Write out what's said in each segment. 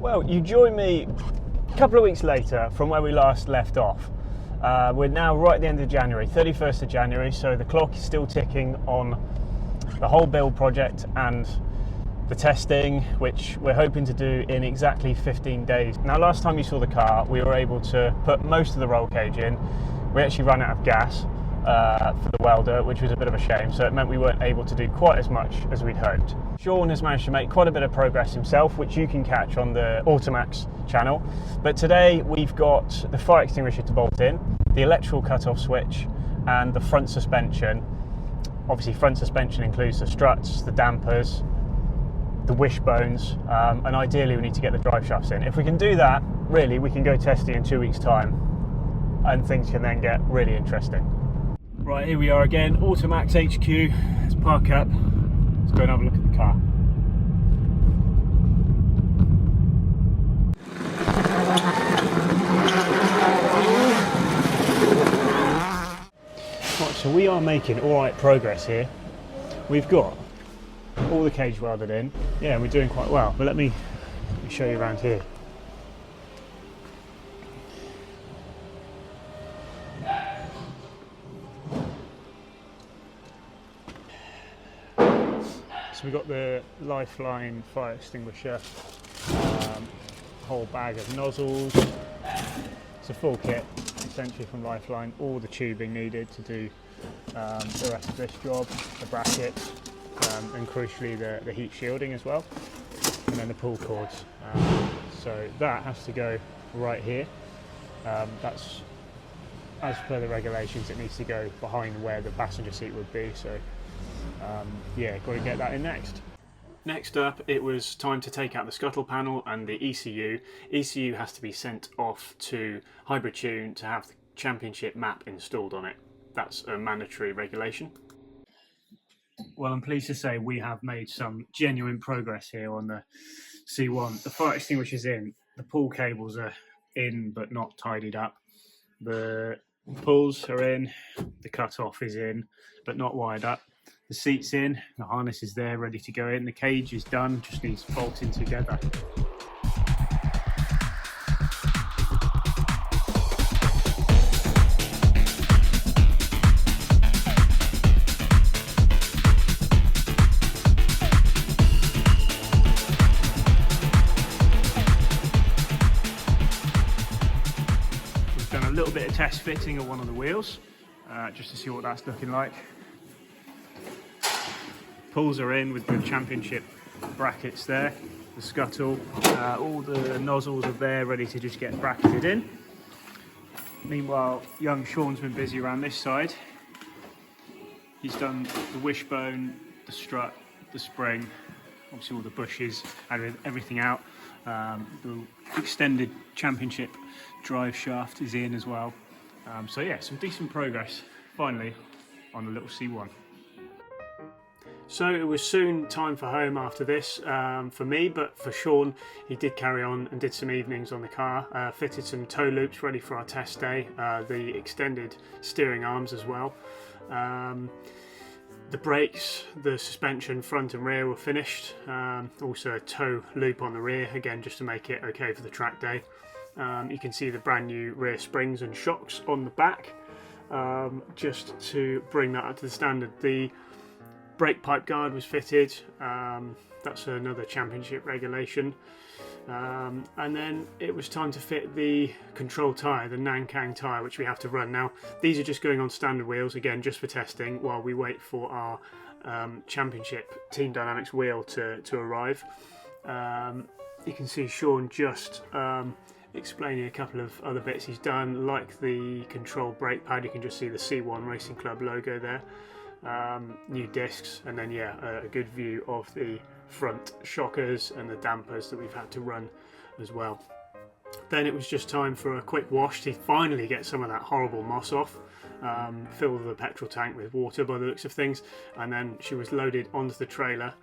Well, you join me a couple of weeks later from where we last left off. We're now right at the end of January, 31st of January, so the clock is still ticking on the whole build project and the testing, which we're hoping to do in exactly 15 days. Now, last time you saw the car, we were able to put most of the roll cage in. We actually ran out of gas for the welder, which was a bit of a shame, so it meant we weren't able to do quite as much as we'd hoped. Sean has managed to make quite a bit of progress himself, which you can catch on the Automax channel. But today we've got the fire extinguisher to bolt in, the electrical cut-off switch, and the front suspension. Obviously, front suspension includes the struts, the dampers, the wishbones, and ideally we need to get the drive shafts in. If we can do that, really, we can go testing in 2 weeks' time, and things can then get really interesting. Right, here we are again, Automax HQ. Let's park up. Let's go and have a look at the car. Right, so we are making alright progress here. We've got all the cage welded in. Yeah, we're doing quite well, but let me show you around here. So we've got the Lifeline fire extinguisher, whole bag of nozzles. It's a full kit, essentially, from Lifeline. All the tubing needed to do the rest of this job, the brackets, and crucially the heat shielding as well, and then the pull cords. So that has to go right here. That's, as per the regulations, it needs to go behind where the passenger seat would be. So yeah, got to get that in next. Next up, it was time to take out the scuttle panel and the ECU. ECU has to be sent off to Hybrid Tune to have the championship map installed on it. That's a mandatory regulation. Well, I'm pleased to say we have made some genuine progress here on the C1. The fire extinguisher's in, the pull cables are in but not tidied up. The pulls are in, the cut-off is in but not wired up. The seat's in, the harness is there ready to go in, the cage is done, just needs bolting together. We've done a little bit of test fitting of one of the wheels, just to see what that's looking like. Pulls are in with the championship brackets there, the scuttle, all the nozzles are there ready to just get bracketed in. Meanwhile, young Sean's been busy around this side. He's done the wishbone, the strut, the spring, obviously all the bushes, added everything out. The extended championship drive shaft is in as well. So yeah, some decent progress finally on the little C1. So it was soon time for home after this, for me, but for Sean, he did carry on and did some evenings on the car, fitted some toe loops ready for our test day, the extended steering arms as well. The brakes, the suspension front and rear were finished, also a toe loop on the rear, again just to make it okay for the track day. You can see the brand new rear springs and shocks on the back, just to bring that up to the standard. The brake pipe guard was fitted, that's another championship regulation, and then it was time to fit the control tyre, the Nankang tyre, which we have to run. Now these are just going on standard wheels, again just for testing, while we wait for our championship Team Dynamics wheel to arrive. You can see Sean just explaining a couple of other bits he's done, like the control brake pad. You can just see the C1 Racing Club logo there. New discs, and then yeah, a good view of the front shockers and the dampers that we've had to run as well. Then it was just time for a quick wash to finally get some of that horrible moss off, fill the petrol tank with water by the looks of things, and then she was loaded onto the trailer.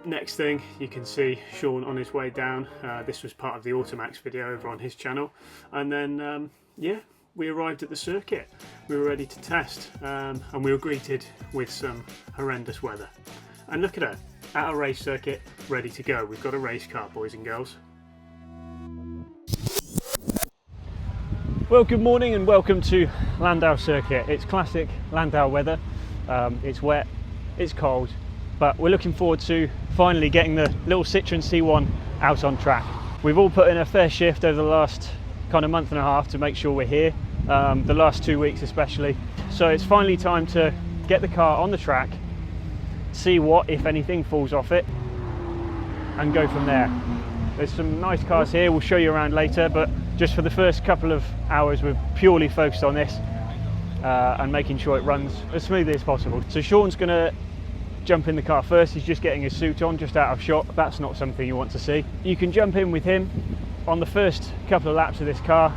Next thing, you can see Sean on his way down. This was part of the Automax video over on his channel, and then yeah, we arrived at the circuit. We were ready to test, and we were greeted with some horrendous weather. And look at her, at our race circuit, ready to go. We've got a race car, boys and girls. Well, good morning and welcome to Landau Circuit. It's classic Landau weather. It's wet, it's cold, but we're looking forward to finally getting the little Citroen C1 out on track. We've all put in a fair shift over the last kind of month and a half to make sure we're here, the last 2 weeks especially. So it's finally time to get the car on the track, see what, if anything, falls off it, and go from there. There's some nice cars here, we'll show you around later, but just for the first couple of hours we're purely focused on this and making sure it runs as smoothly as possible. So Sean's going to jump in the car first. He's just getting his suit on, just out of shot. That's not something you want to see. You can jump in with him on the first couple of laps of this car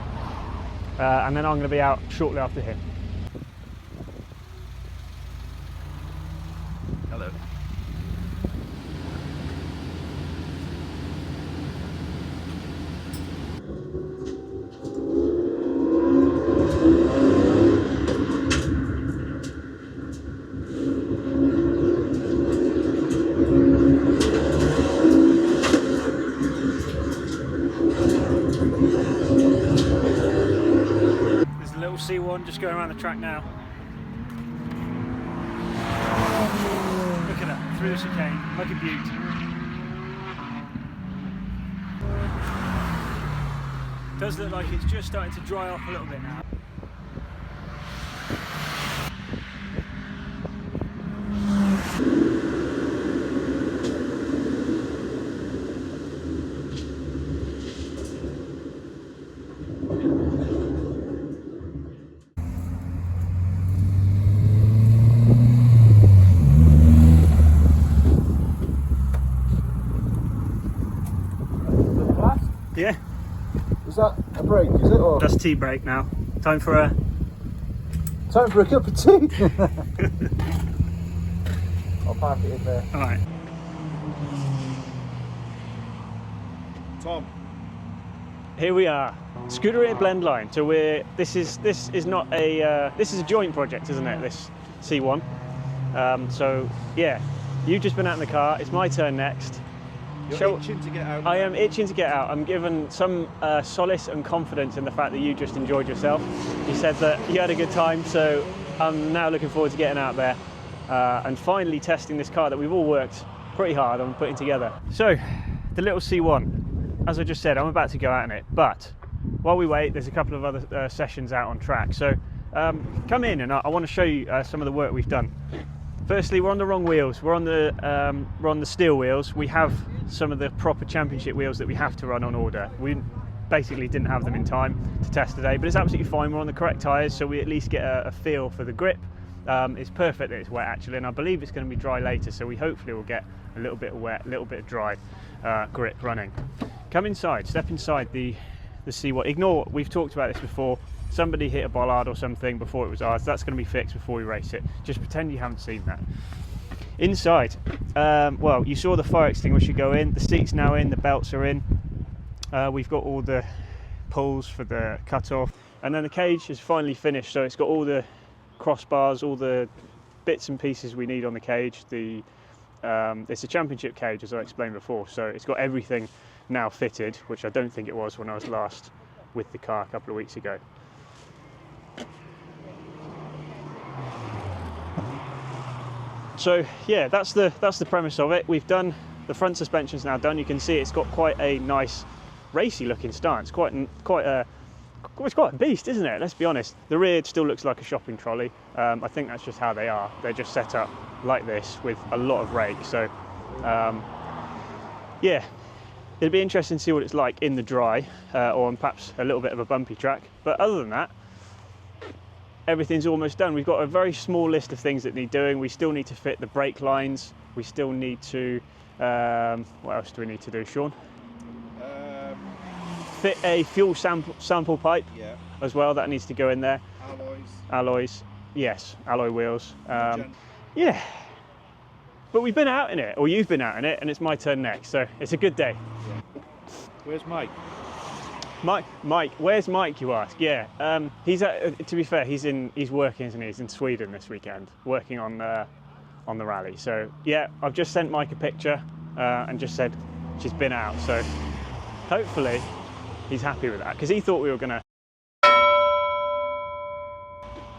and then I'm going to be out shortly after him. Hello. C1 just going around the track now. Look at that, through the chicane, like a beaut. Does look like it's just starting to dry off a little bit now. Yeah. Is that a break, is it? Or? That's tea break now. Time for a cup of tea. I'll park it in there. Alright. Tom. Here we are. Scuderia blend line. So this is not a this is a joint project, isn't it? This C1. So yeah, you've just been out in the car, it's my turn next. You're itching to get out. I am itching to get out. I'm given some solace and confidence in the fact that you just enjoyed yourself. You said that you had a good time, so I'm now looking forward to getting out there and finally testing this car that we've all worked pretty hard on putting together. So, the little C1, as I just said, I'm about to go out in it, but while we wait, there's a couple of other sessions out on track. So, come in and I want to show you some of the work we've done. Firstly, we're on the wrong wheels. We're on the steel wheels. We have some of the proper championship wheels that we have to run on order. We basically didn't have them in time to test today, but it's absolutely fine. We're on the correct tyres, so we at least get a feel for the grip. It's perfect that it's wet actually, and I believe it's going to be dry later, so we hopefully will get a little bit of wet, a little bit of dry grip running. Come inside, step inside the C1. Ignore, we've talked about this before. Somebody hit a bollard or something before it was ours. That's going to be fixed before we race it. Just pretend you haven't seen that. Inside, well, you saw the fire extinguisher go in. The seat's now in, the belts are in. We've got all the pulls for the cut-off. And then the cage is finally finished. So it's got all the crossbars, all the bits and pieces we need on the cage. It's a championship cage, as I explained before. So it's got everything now fitted, which I don't think it was when I was last with the car a couple of weeks ago. So yeah, that's the premise of it. We've done the front suspension's now done. You can see it's got quite a nice racy looking stance. It's quite a beast, isn't it? Let's be honest. The rear still looks like a shopping trolley. I think that's just how they are. They're just set up like this with a lot of rake. So yeah, it'd be interesting to see what it's like in the dry or on perhaps a little bit of a bumpy track. But other than that, everything's almost done. We've got a very small list of things that need doing. We still need to fit the brake lines. We still need to, what else do we need to do, Sean? Fit a fuel sample pipe as well. That needs to go in there. Alloys, yes, alloy wheels. Yeah, but we've been out in it, or you've been out in it, and it's my turn next, so it's a good day. Where's Mike? Mike, where's Mike, you ask? Yeah, he's to be fair, he's working, isn't he? He's in Sweden this weekend, working on the rally. So yeah, I've just sent Mike a picture and just said she's been out. So hopefully he's happy with that, because he thought we were gonna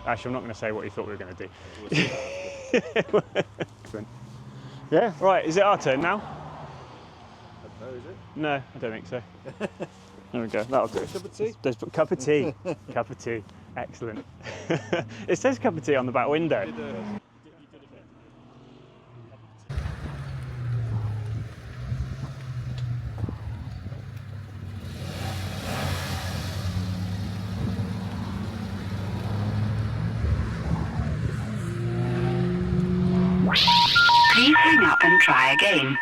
Actually, I'm not going to say what you thought we were going to do. Yeah, right, is it our turn now? No, is it? No, I don't think so. There we go, that'll do. Cup of tea? Cup of tea. Cup of tea. Excellent. It says cup of tea on the back window. Please hang up and try again.